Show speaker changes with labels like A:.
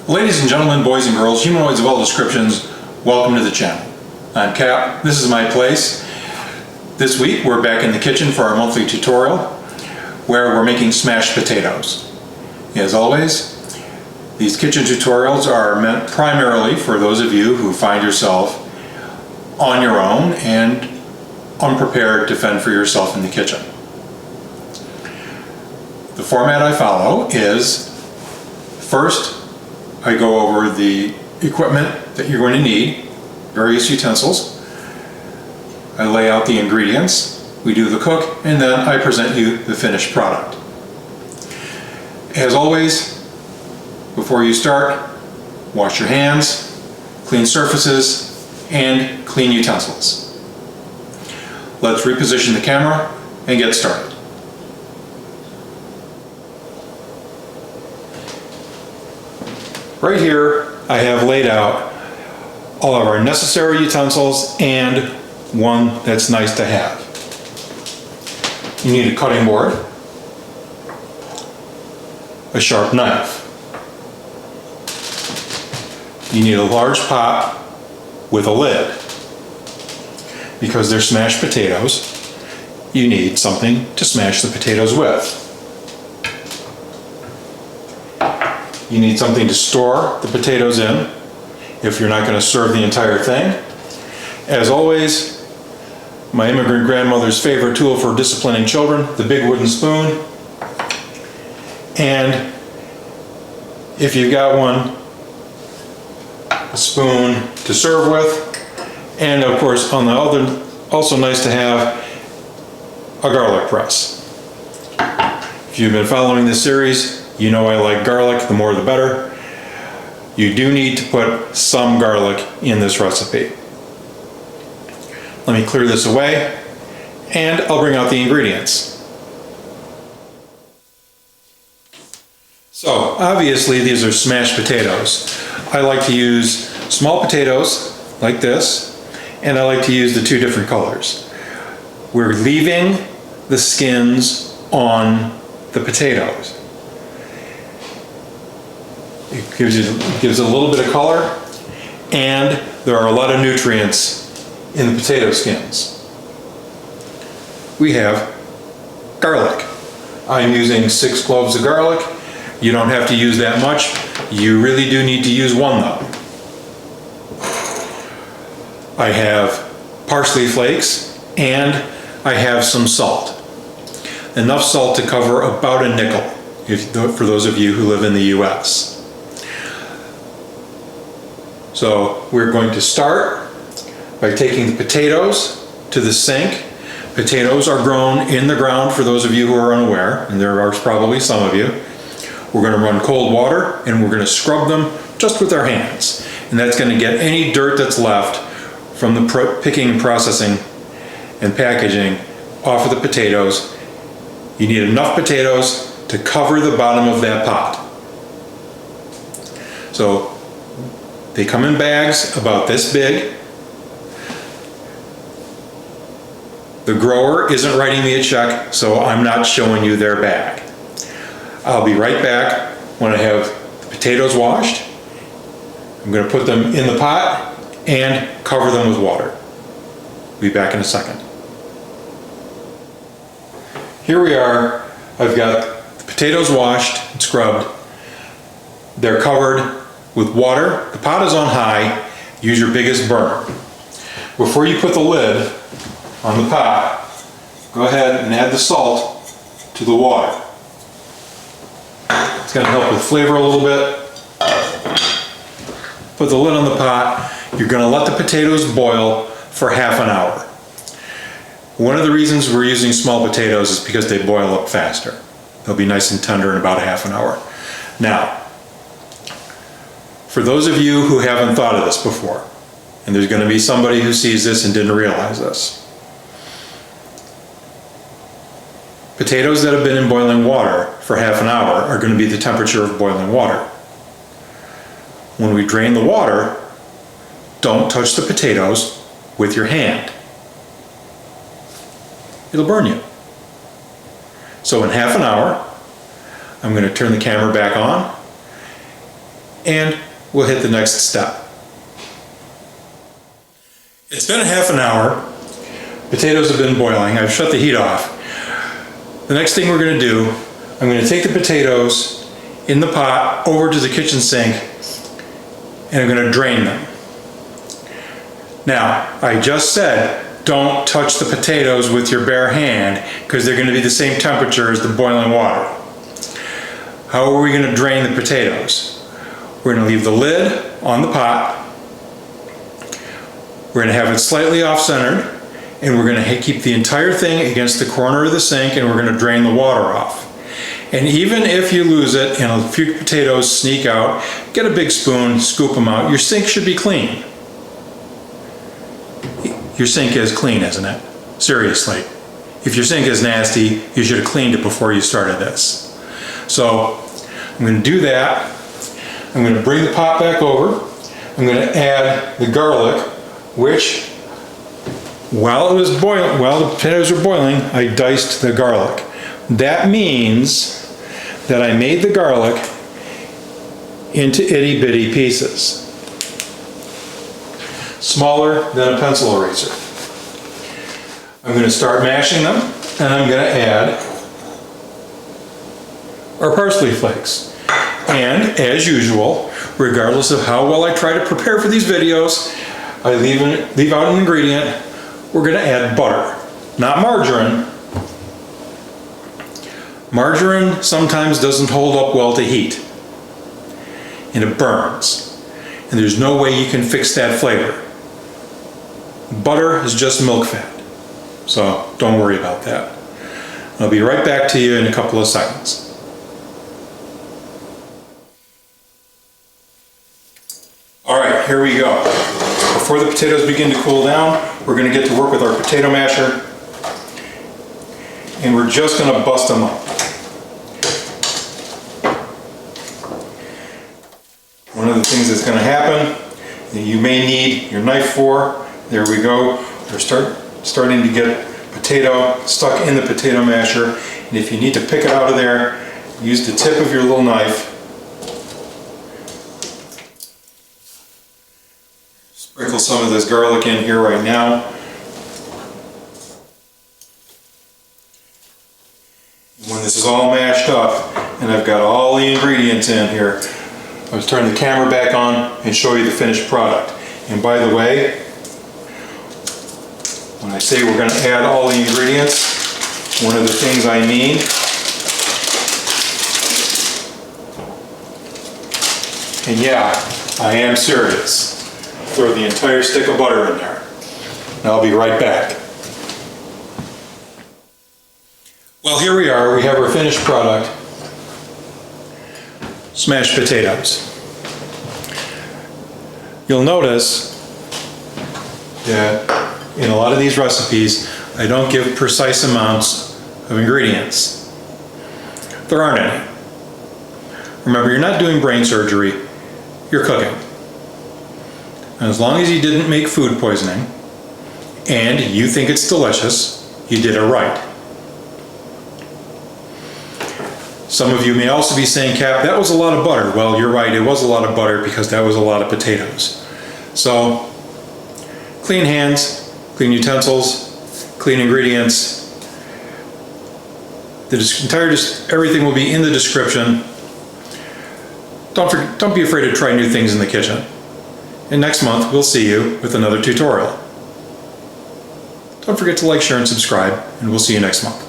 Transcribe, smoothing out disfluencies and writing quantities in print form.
A: Ladies and gentlemen, boys and girls, humanoids of all descriptions, welcome to the channel. I'm Cap, this is my place. This week we're back in the kitchen for our monthly tutorial where we're making smashed potatoes. As always, these kitchen tutorials are meant primarily for those of you who find yourself on your own and unprepared to fend for yourself in the kitchen. The format I follow is, first I go over the equipment that you're going to need, various utensils. I lay out the ingredients, we do the cook, and then I present you the finished product. As always, before you start, wash your hands, clean surfaces, and clean utensils. Let's reposition the camera and get started. Right here, I have laid out all of our necessary utensils and one that's nice to have. You need a cutting board, a sharp knife. You need a large pot with a lid. Because they're smashed potatoes, you need something to smash the potatoes with. You need something to store the potatoes in if you're not going to serve the entire thing. As always, my immigrant grandmother's favorite tool for disciplining children, the big wooden spoon. And if you've got one, a spoon to serve with. And of course, on the other, also nice to have a garlic press. If you've been following this series, you know I like garlic, the more the better. You do need to put some garlic in this recipe. Let me clear this away and I'll bring out the ingredients. So obviously these are smashed potatoes. I like to use small potatoes like this, and I like to use the two different colors. We're leaving the skins on the potatoes. It gives it a little bit of color, and there are a lot of nutrients in the potato skins. We have garlic. I'm using 6 cloves of garlic. You don't have to use that much. You really do need to use one though. I have parsley flakes and I have some salt. Enough salt to cover about a nickel for those of you who live in the US. So we're going to start by taking the potatoes to the sink. Potatoes are grown in the ground for those of you who are unaware, and there are probably some of you. We're going to run cold water and we're going to scrub them just with our hands. And that's going to get any dirt that's left from the picking, processing, and packaging off of the potatoes. You need enough potatoes to cover the bottom of that pot. So they come in bags about this big. The grower isn't writing me a check, so I'm not showing you their bag. I'll be right back when I have the potatoes washed. I'm going to put them in the pot and cover them with water. Be back in a second. Here we are. I've got the potatoes washed and scrubbed. They're covered with water. The pot is on high. Use your biggest burner. Before you put the lid on the pot, go ahead and add the salt to the water. It's going to help with flavor a little bit. Put the lid on the pot. You're going to let the potatoes boil for half an hour. One of the reasons we're using small potatoes is because they boil up faster. They'll be nice and tender in about a half an hour. Now, for those of you who haven't thought of this before, and there's going to be somebody who sees this and didn't realize this, potatoes that have been in boiling water for half an hour are going to be the temperature of boiling water. When we drain the water, don't touch the potatoes with your hand. It'll burn you. So in half an hour, I'm going to turn the camera back on and we'll hit the next step. It's been a half an hour. Potatoes have been boiling. I've shut the heat off. The next thing we're going to do, I'm going to take the potatoes in the pot over to the kitchen sink and I'm going to drain them. Now, I just said don't touch the potatoes with your bare hand because they're going to be the same temperature as the boiling water. How are we going to drain the potatoes? We're going to leave the lid on the pot. We're going to have it slightly off-centered, and we're going to keep the entire thing against the corner of the sink, and we're going to drain the water off. And even if you lose it and a few potatoes sneak out, get a big spoon, scoop them out. Your sink should be clean. Your sink is clean, isn't it? Seriously. If your sink is nasty, you should have cleaned it before you started this. So I'm going to do that. I'm going to bring the pot back over. I'm going to add the garlic, which while the potatoes were boiling, I diced the garlic. That means that I made the garlic into itty bitty pieces, smaller than a pencil eraser. I'm going to start mashing them, and I'm going to add our parsley flakes. And as usual, regardless of how well I try to prepare for these videos, I leave out an ingredient. We're going to add butter, not margarine. Margarine sometimes doesn't hold up well to heat, and it burns. And there's no way you can fix that flavor. Butter is just milk fat, so don't worry about that. I'll be right back to you in a couple of seconds. All right, here we go. Before the potatoes begin to cool down, we're going to get to work with our potato masher, and we're just going to bust them up. One of the things that's going to happen that you may need your knife for, there we go, we're starting to get potato stuck in the potato masher, and if you need to pick it out of there, use the tip of your little knife. Sprinkle some of this garlic in here right now. When this is all mashed up and I've got all the ingredients in here, I'll turn the camera back on and show you the finished product. And by the way, when I say we're going to add all the ingredients, one of the things I mean and yeah, I am serious. Throw the entire stick of butter in there. And I'll be right back. Well, here we are. We have our finished product. Smashed potatoes. You'll notice that in a lot of these recipes, I don't give precise amounts of ingredients. There aren't any. Remember, you're not doing brain surgery, you're cooking. And as long as you didn't make food poisoning, and you think it's delicious, you did it right. Some of you may also be saying, Cap, that was a lot of butter. Well, you're right, it was a lot of butter because that was a lot of potatoes. So, clean hands, clean utensils, clean ingredients. Everything will be in the description. Don't be afraid to try new things in the kitchen. And next month, we'll see you with another tutorial. Don't forget to like, share, and subscribe, and we'll see you next month.